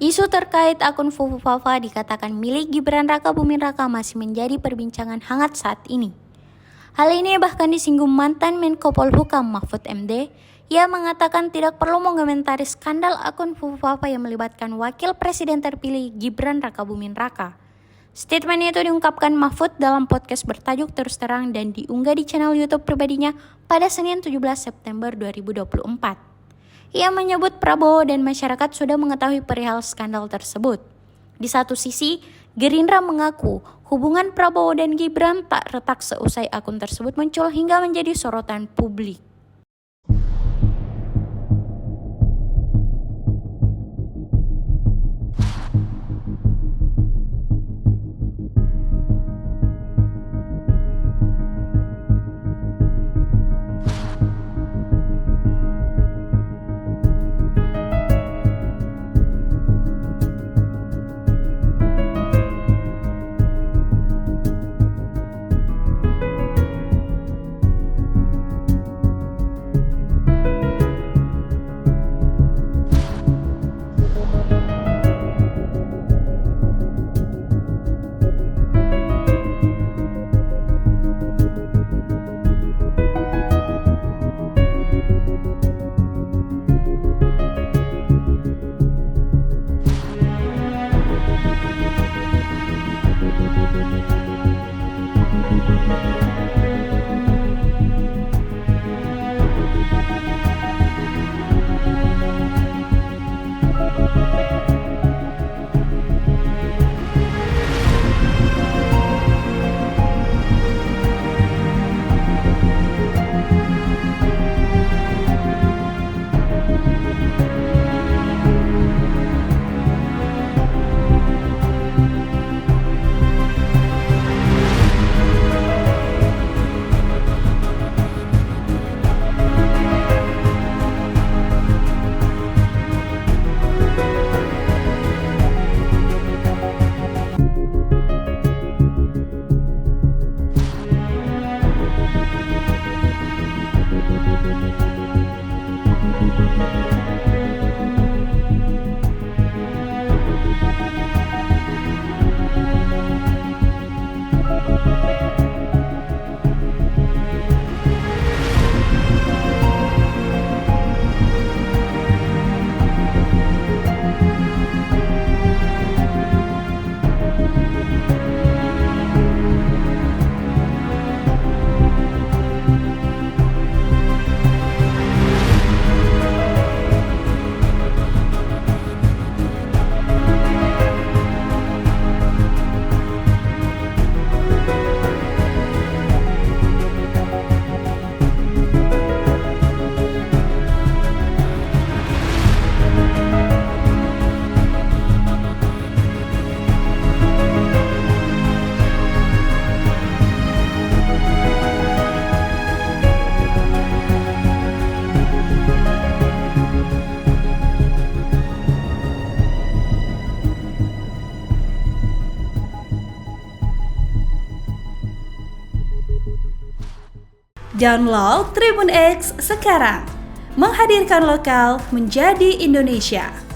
Isu terkait akun Fufufafa dikatakan milik Gibran Rakabuming Raka masih menjadi perbincangan hangat saat ini. Hal ini bahkan disinggung mantan Menkopolhukam Mahfud MD. Ia mengatakan tidak perlu mengomentari skandal akun Fufufafa yang melibatkan Wakil Presiden terpilih Gibran Rakabuming Raka. Statement itu diungkapkan Mahfud dalam podcast bertajuk Terus Terang dan diunggah di channel YouTube pribadinya pada Senin 17 September 2024. Ia menyebut Prabowo dan masyarakat sudah mengetahui perihal skandal tersebut. Di satu sisi, Gerindra mengaku hubungan Prabowo dan Gibran tak retak seusai akun tersebut muncul hingga menjadi sorotan publik. Download Tribun X sekarang, menghadirkan lokal menjadi Indonesia.